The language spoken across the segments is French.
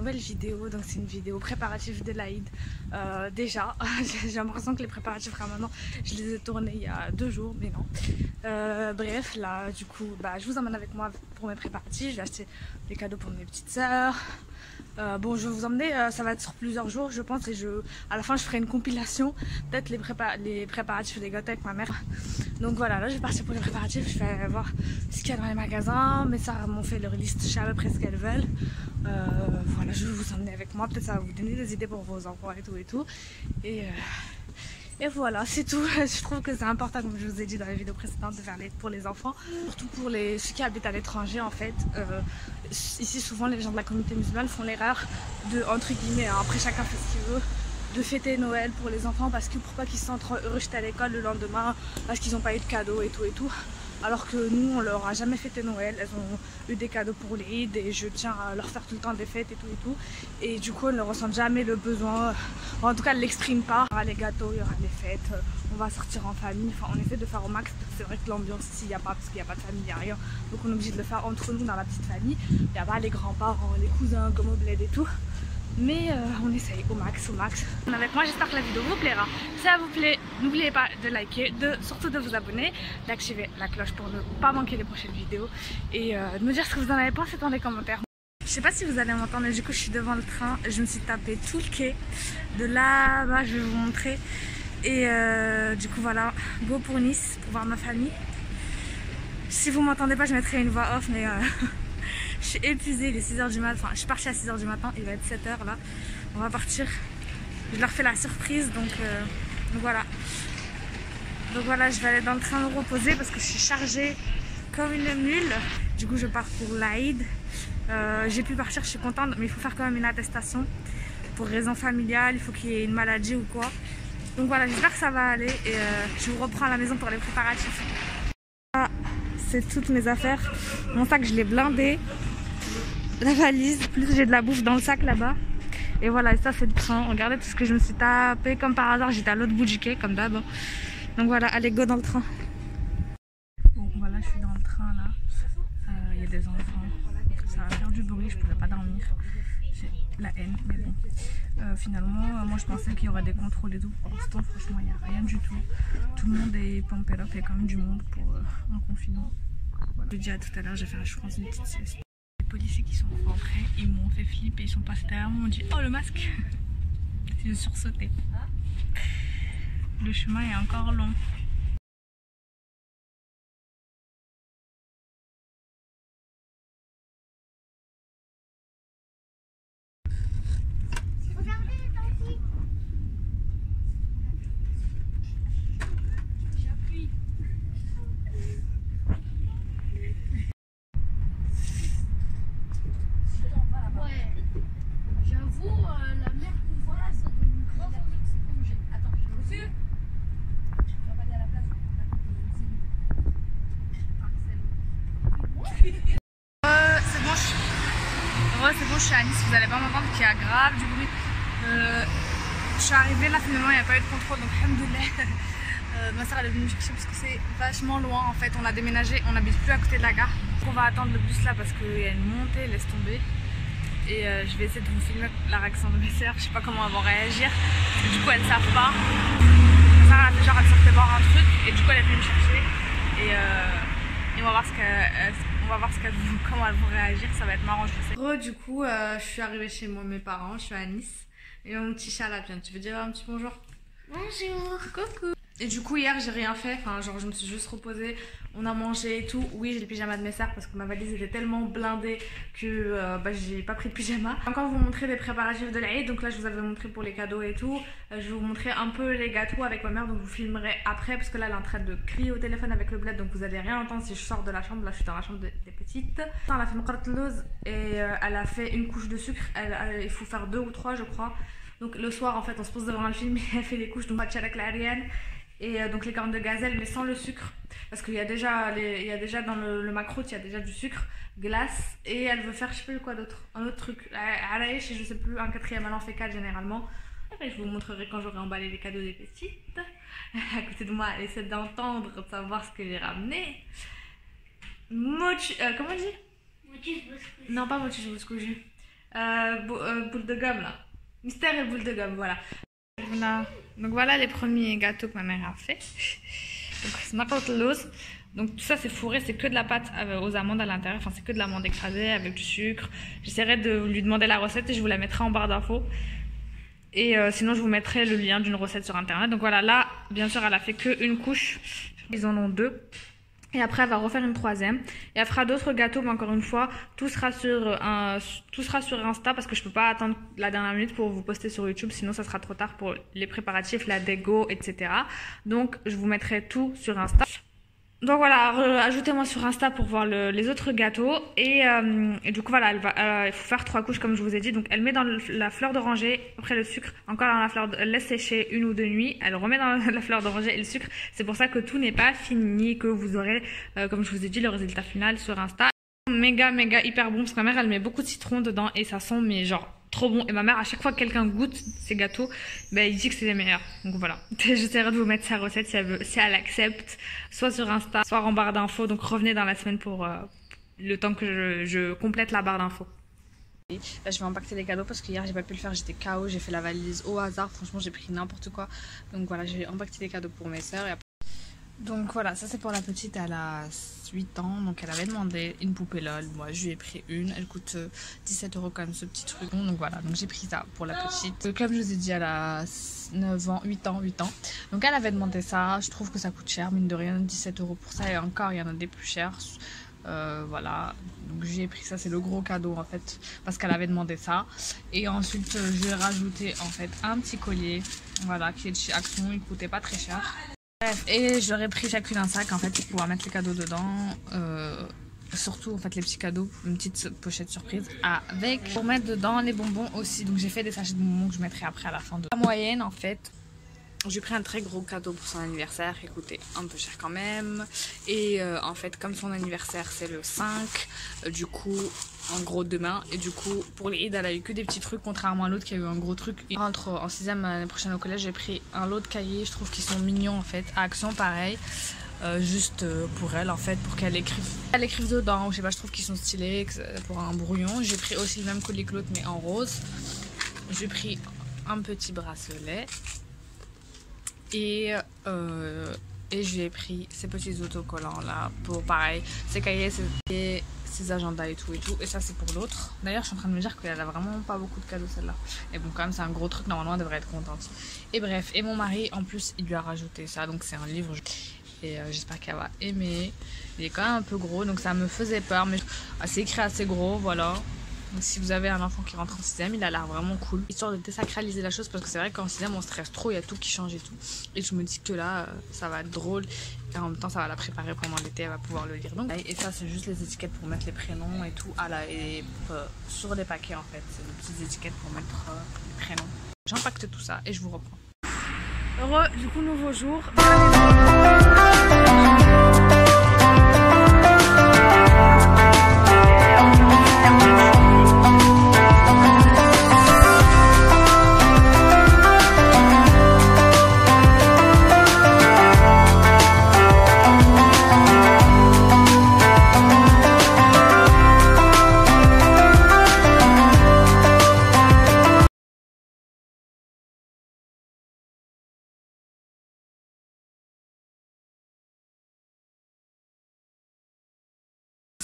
nouvelle vidéo. Donc c'est une vidéo préparative de l'Aïd. Déjà, j'ai l'impression que les préparatifs Ramadan, je les ai tournés il y a 2 jours, mais non. Bref, là du coup, je vous emmène avec moi pour mes préparatifs. Je vais acheter des cadeaux pour mes petites sœurs. Bon, je vais vous emmener, ça va être sur plusieurs jours je pense, et à la fin je ferai une compilation, peut-être les préparatifs des gâteaux avec ma mère. Donc voilà, là je vais partir pour les préparatifs, je vais voir ce qu'il y a dans les magasins. Mes sœurs m'ont fait leur liste, je sais à peu près ce qu'elles veulent. Voilà, je vais vous emmener avec moi, peut-être ça va vous donner des idées pour vos enfants et tout. Et voilà, c'est tout. Je trouve que c'est important, comme je vous ai dit dans les vidéos précédentes, de faire l'aide pour les enfants. Surtout pour ceux qui habitent à l'étranger en fait. Ici souvent les gens de la communauté musulmane font l'erreur de, entre guillemets, après chacun fait ce qu'il veut, de fêter Noël pour les enfants parce que pour pas qu'ils se sentent rejetés à l'école le lendemain, parce qu'ils n'ont pas eu de cadeaux et tout. Alors que nous, on leur a jamais fêté Noël, elles ont eu des cadeaux pour l'Eid et je tiens à leur faire tout le temps des fêtes et tout. Et du coup, elles ne ressentent jamais le besoin, en tout cas, elles ne l'expriment pas. Il y aura les gâteaux, il y aura les fêtes, on va sortir en famille, enfin on essaie de faire au max. C'est vrai que l'ambiance ici, il n'y a pas, parce qu'il n'y a pas de famille, il n'y a rien. Donc on est obligé de le faire entre nous dans la petite famille. Il n'y a pas les grands-parents, les cousins comme au bled et tout. Mais on essaye au max. Avec moi, j'espère que la vidéo vous plaira. Si ça vous plaît, n'oubliez pas de liker, surtout de vous abonner, d'activer la cloche pour ne pas manquer les prochaines vidéos et de me dire ce que vous en avez pensé dans les commentaires. Je sais pas si vous allez m'entendre, mais du coup je suis devant le train, je me suis tapé tout le quai. De là-bas, je vais vous montrer. Et du coup voilà, go pour Nice, pour voir ma famille. Si vous m'entendez pas, je mettrai une voix off, mais je suis épuisée, il est 6h du matin, enfin je suis partie à 6h du matin, il va être 7h là, on va partir. Je leur fais la surprise, donc voilà. Donc voilà, je vais aller dans le train me reposer parce que je suis chargée comme une mule. Du coup je pars pour l'Aïd. J'ai pu partir, je suis contente, mais il faut faire quand même une attestation. Pour raison familiale, il faut qu'il y ait une maladie ou quoi. Donc voilà, j'espère que ça va aller et je vous reprends à la maison pour les préparatifs. Voilà, c'est toutes mes affaires. Mon sac, je l'ai blindé. La valise, plus j'ai de la bouffe dans le sac là-bas. Et voilà, et ça c'est le train. Regardez tout ce que je me suis tapé comme par hasard. J'étais à l'autre bout du quai comme d'hab. Donc voilà, allez go dans le train. Bon voilà, je suis dans le train là. Il y a des enfants. Ça va faire du bruit, je pourrais pas dormir. J'ai la haine, mais bon. Finalement, moi je pensais qu'il y aurait des contrôles et tout. Pour l'instant, franchement, il n'y a rien du tout. Tout le monde est pumpé up, il y a quand même du monde pour un confinement. Voilà. Je dis à tout à l'heure, je vais faire, je pense, une petite sieste. Les policiers qui sont rentrés, ils m'ont fait flipper, ils sont passés derrière moi, ils m'ont dit oh le masque. J'ai sursauté. Le chemin est encore long. C'est bon, je suis à Nice, vous allez pas m'entendre qu'il y a grave du bruit. Je suis arrivée là, finalement il n'y a pas eu de contrôle, donc alhamdoulilah. Ma soeur elle est venue me chercher parce que c'est vachement loin en fait. On a déménagé, on n'habite plus à côté de la gare. On va attendre le bus là parce qu'il y a une montée, laisse tomber. Et je vais essayer de vous filmer la réaction de mes soeurs. Je sais pas comment elles vont réagir. Parce que du coup elles savent pas. Ma soeur elle a fait genre elle sortait voir un truc et du coup elle est venue me chercher. Et on va voir comment elles vont réagir, ça va être marrant je sais. Du coup je suis arrivée chez moi, mes parents, je suis à Nice. Et mon petit chat là vient, tu veux dire un petit bonjour? Bonjour. Coucou. Et du coup hier j'ai rien fait, enfin genre je me suis juste reposée, on a mangé et tout. Oui j'ai le pyjama de mes sœurs parce que ma valise était tellement blindée que j'ai pas pris de pyjama. Je vais encore vous montrer les préparatifs de l'Aïd, donc là je vous avais montré pour les cadeaux et tout. Je vais vous montrer un peu les gâteaux avec ma mère, donc je vous filmerai après parce que là elle est en train de crier au téléphone avec le bled, donc vous allez rien entendre si je sors de la chambre. Là je suis dans la chambre des petites. Elle a fait une loose et elle a fait une couche de sucre, il faut faire 2 ou 3 je crois. Donc le soir en fait on se pose devant le film et elle fait les couches, donc avec la Ariane. Et donc les cornes de gazelle mais sans le sucre parce qu'il y a déjà dans le macroute il y a déjà du sucre, glace, et elle veut faire je sais plus quoi d'autre, un autre truc, Araïch et je sais plus, un quatrième, elle en fait 4 généralement. Et je vous montrerai quand j'aurai emballé les cadeaux des petites. À côté de moi elle essaie d'entendre, de savoir ce que j'ai ramené. Comment on dit? Non pas mochi bouscouju. Boule de gomme là. Mystère et boule de gomme, voilà. Donc voilà les premiers gâteaux que ma mère a fait. Donc tout ça c'est fourré, c'est que de la pâte aux amandes à l'intérieur, enfin c'est que de l'amande écrasée avec du sucre. J'essaierai de lui demander la recette et je vous la mettrai en barre d'infos. Et sinon je vous mettrai le lien d'une recette sur internet. Donc voilà, là bien sûr elle a fait qu'une couche, ils en ont deux. Et après elle va refaire une troisième. Et elle fera d'autres gâteaux, mais encore une fois, tout sera sur Insta parce que je peux pas attendre la dernière minute pour vous poster sur YouTube, sinon ça sera trop tard pour les préparatifs, la dégo, etc. Donc je vous mettrai tout sur Insta. Donc voilà, ajoutez-moi sur Insta pour voir les autres gâteaux. Et du coup voilà, il faut faire 3 couches comme je vous ai dit. Donc elle met dans la fleur d'oranger, après le sucre, encore dans la fleur, elle laisse sécher 1 ou 2 nuits. Elle remet dans la fleur d'oranger et le sucre. C'est pour ça que tout n'est pas fini, que vous aurez, comme je vous ai dit, le résultat final sur Insta. Méga hyper bon parce que ma mère elle met beaucoup de citron dedans et ça sent mais genre trop bon. Et ma mère à chaque fois que quelqu'un goûte ces gâteaux, ben il dit que c'est les meilleurs. Donc voilà, j'essaierai de vous mettre sa recette si elle accepte, soit sur Insta, soit en barre d'infos. Donc revenez dans la semaine pour le temps que je complète la barre d'infos. Là je vais empaqueter les cadeaux parce que hier j'ai pas pu le faire, j'étais KO, j'ai fait la valise au hasard, franchement j'ai pris n'importe quoi. Donc voilà, j'ai empaqueté les cadeaux pour mes soeurs. Donc voilà, ça c'est pour la petite, elle a 8 ans, donc elle avait demandé une poupée LOL, moi je lui ai pris une, elle coûte 17 € comme ce petit truc, donc voilà, donc j'ai pris ça pour la petite. Comme je vous ai dit, elle a 8 ans, donc elle avait demandé ça, je trouve que ça coûte cher, mine de rien, 17 € pour ça, et encore il y en a des plus chers, voilà, donc j'ai pris ça, c'est le gros cadeau en fait, parce qu'elle avait demandé ça, et ensuite je lui ai rajouté en fait un petit collier, voilà, qui est de chez Action, il coûtait pas très cher. Bref, et j'aurais pris chacune un sac en fait pour pouvoir mettre les cadeaux dedans, surtout en fait les petits cadeaux, une petite pochette surprise avec pour mettre dedans les bonbons aussi. Donc j'ai fait des sachets de bonbons que je mettrai après à la fin de la moyenne en fait. J'ai pris un très gros cadeau pour son anniversaire qui coûtait un peu cher quand même. Et en fait, comme son anniversaire c'est le 5, du coup, en gros demain. Et du coup, pour les Eid, elle a eu que des petits trucs, contrairement à l'autre qui a eu un gros truc. Et rentre en 6ème l'année prochaine au collège, j'ai pris un lot de cahiers, je trouve qu'ils sont mignons en fait. À Action, pareil. Juste pour elle en fait, pour qu'elle écrive dedans. Je sais pas, je trouve qu'ils sont stylés pour un brouillon. J'ai pris aussi le même collier que l'autre mais en rose. J'ai pris un petit bracelet. Et je lui ai pris ces petits autocollants là pour pareil, ses cahiers, ses agendas et tout. Et ça c'est pour l'autre. D'ailleurs je suis en train de me dire qu'elle a vraiment pas beaucoup de cadeaux celle-là. Et bon quand même c'est un gros truc, normalement elle devrait être contente. Et bref, et mon mari en plus il lui a rajouté ça, donc c'est un livre. Et j'espère qu'elle va aimer. Il est quand même un peu gros donc ça me faisait peur, mais c'est écrit assez gros, voilà. Donc si vous avez un enfant qui rentre en 6ème, il a l'air vraiment cool. Histoire de désacraliser la chose parce que c'est vrai qu'en 6ème on stresse trop, il y a tout qui change et tout. Et je me dis que là ça va être drôle et en même temps ça va la préparer pendant l'été, elle va pouvoir le lire. Donc, et ça c'est juste les étiquettes pour mettre les prénoms et tout. Ah là, et sur les paquets en fait, c'est des petites étiquettes pour mettre les prénoms. J'impacte tout ça et je vous reprends. Heureux, du coup nouveau jour.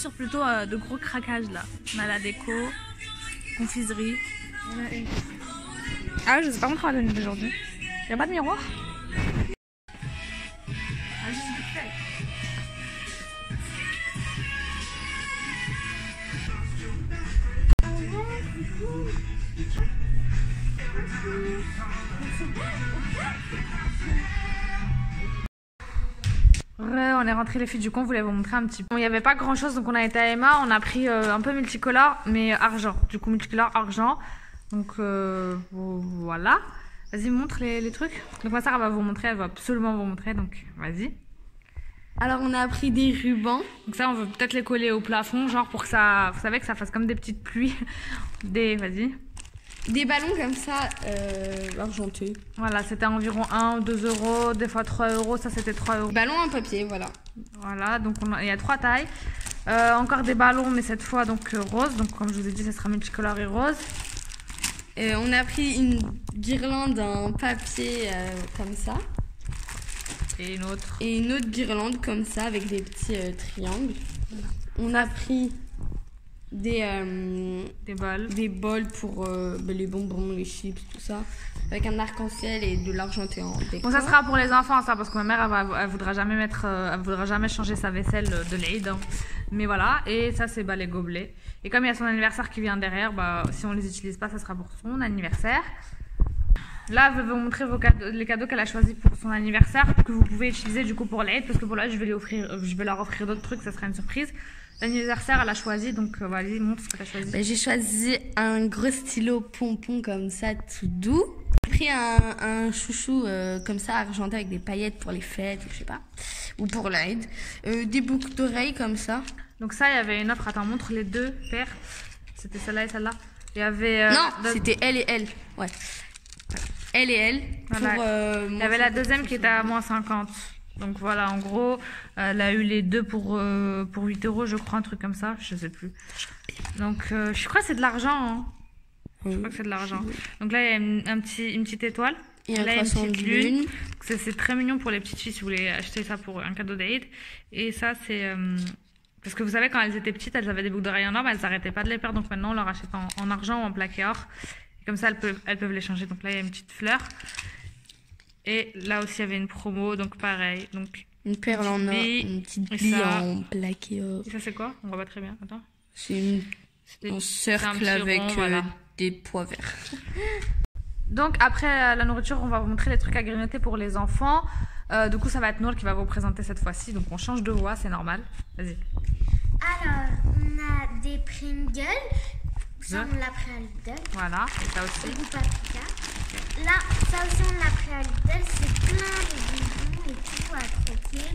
Sur plutôt de gros craquages là. On a la déco, confiserie. Ah je sais pas mon travail d'aujourd'hui. Y'a pas de miroir? On est rentré les filles, du coup on voulait vous montrer un petit peu. Bon, il n'y avait pas grand chose donc on a été à Emma, on a pris un peu multicolore mais argent. Du coup multicolore argent. Donc voilà. Vas-y montre les trucs. Donc ma soeur elle va vous montrer, elle va absolument vous montrer donc vas-y. Alors on a pris des rubans. Donc ça on veut peut-être les coller au plafond genre pour que ça, vous savez que ça fasse comme des petites pluies. Vas-y. Des ballons comme ça, argentés. Voilà, c'était environ 1 ou 2 €, des fois 3 €, ça c'était 3 €. Ballons en papier, voilà. Voilà, donc il y a 3 tailles. Encore des ballons, mais cette fois donc rose. Donc comme je vous ai dit, ça sera multicolore et rose. On a pris une guirlande en papier comme ça. Et une autre. Et une autre guirlande comme ça avec des petits triangles. Voilà. On a pris des bols pour les bonbons, les chips, tout ça. Avec un arc-en-ciel et de l'argenté en décor. Bon, ça sera pour les enfants, ça, parce que ma mère, elle voudra jamais elle voudra jamais changer sa vaisselle de l'Aïd. Hein. Mais voilà, et ça, c'est les gobelets. Et comme il y a son anniversaire qui vient derrière, si on les utilise pas, ça sera pour son anniversaire. Là, je vais vous montrer les cadeaux qu'elle a choisis pour son anniversaire, que vous pouvez utiliser du coup pour l'Aïd, parce que pour l'Aïd, je vais leur offrir d'autres trucs, ça sera une surprise. L'anniversaire, elle a choisi, donc vas-y, montre ce que tu as choisi. J'ai choisi un gros stylo pompon comme ça, tout doux. J'ai pris un chouchou comme ça, argenté avec des paillettes pour les fêtes, je sais pas, ou pour l'Aïd. Des boucles d'oreilles comme ça. Donc ça, il y avait une offre, attends, montre les deux paires. C'était celle-là et celle-là. Il y avait... non, c'était elle et elle, ouais. Elle et elle. Voilà. Il y avait la deuxième qui était à moins 50. Donc voilà, en gros, elle a eu les deux pour 8 €, je crois, un truc comme ça, je sais plus. Donc je crois que c'est de l'argent. Hein. Je crois que c'est de l'argent. Donc là, il y a une petite étoile. Et là, il y a une petite lune. C'est très mignon pour les petites filles si vous voulez acheter ça pour un cadeau d'Aïd. Et ça, c'est... parce que vous savez, quand elles étaient petites, elles avaient des boucles d'oreilles en or, mais elles n'arrêtaient pas de les perdre. Donc maintenant, on leur achète en argent ou en plaqué or. Et comme ça, elles peuvent les changer. Donc là, il y a une petite fleur. Et là aussi, il y avait une promo, donc pareil. Donc, une perle en or, une petite bille en plaqué or. Et ça, c'est quoi? On voit pas très bien. Attends. C'est un cercle avec voilà. Des pois verts. Donc, après la nourriture, on va vous montrer les trucs à grignoter pour les enfants. Du coup, ça va être Nour qui va vous présenter cette fois-ci. Donc, on change de voix, c'est normal. Vas-y. Alors, on a des Pringles. Ça, on l'a pris à Lidl. Voilà, et ça aussi. Et du paprika. Là, ça aussi, on l'a pris à Lidl. C'est plein de bonbons et tout à croquer.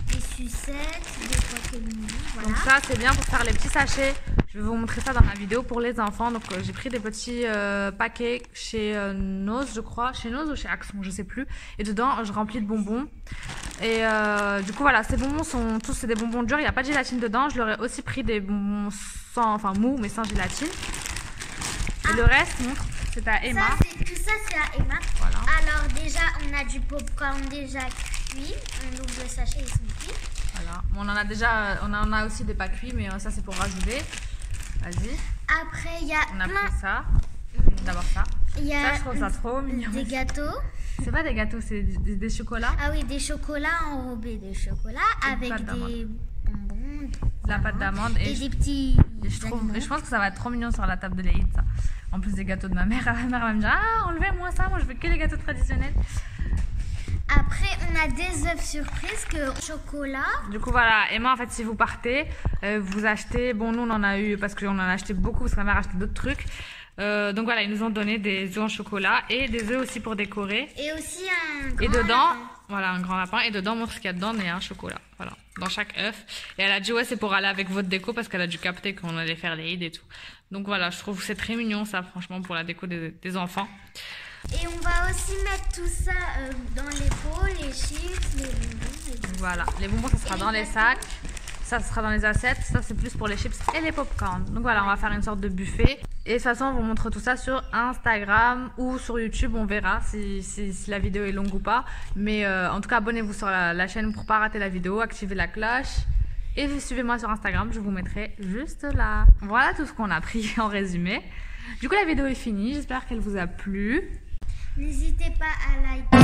Des sucettes, des croquettes. Voilà. Donc ça, c'est bien pour faire les petits sachets. Je vais vous montrer ça dans la vidéo pour les enfants. Donc, j'ai pris des petits paquets chez Noz, je crois. Chez Noz ou chez Axon, je sais plus. Et dedans, je remplis de bonbons. Et du coup, voilà, ces bonbons sont tous des bonbons durs. Il n'y a pas de gélatine dedans. Je leur ai aussi pris des bonbons mous, mais sans gélatine. Et le reste, montre, c'est à Emma. Tout ça, c'est à Emma. Voilà. Alors, déjà, on a du popcorn déjà cuit. On ouvre le sachet, ils sont cuits. Voilà. On en a aussi des pas cuits, mais ça, c'est pour rajouter. Vas-y. Après, il y a on a pris ça. D'abord ça. Ça, je trouve ça trop mignon. Des gâteaux. C'est pas des gâteaux, c'est des chocolats. Ah oui, des chocolats enrobés de chocolat avec des bonbons. De la pâte d'amande. Et des petits... Et je pense que ça va être trop mignon sur la table de l'Aïd, ça. En plus des gâteaux de ma mère. Ma mère va me dire, ah, enlevez-moi ça, moi je veux que les gâteaux traditionnels. Après, on a des œufs surprises que chocolat. Du coup, voilà. Emma, en fait, si vous partez, vous achetez... Bon, nous, on en a eu parce qu'on en a acheté beaucoup parce que ma mère a acheté d'autres trucs. Donc voilà, ils nous ont donné des œufs en chocolat et des œufs aussi pour décorer. Et aussi un grand Et dedans, lapin. Voilà, un grand lapin. Et dedans, montre ce qu'il y a dedans, il y a un chocolat. Voilà, dans chaque œuf. Et elle a dit, ouais, c'est pour aller avec votre déco parce qu'elle a dû capter qu'on allait faire les Eid et tout. Donc voilà, je trouve que c'est très mignon ça, franchement, pour la déco des enfants. Et on va aussi mettre tout ça dans les pots, les chips, les bonbons. Voilà, les bonbons, ça sera dans les sacs. Ça sera dans les assiettes. Ça, c'est plus pour les chips et les popcorn. Donc voilà, on va faire une sorte de buffet. Et de toute façon, on vous montre tout ça sur Instagram ou sur YouTube. On verra si la vidéo est longue ou pas. Mais en tout cas, abonnez-vous sur la chaîne pour ne pas rater la vidéo. Activez la cloche. Et suivez-moi sur Instagram. Je vous mettrai juste là. Voilà tout ce qu'on a pris en résumé. Du coup, la vidéo est finie. J'espère qu'elle vous a plu. N'hésitez pas à liker.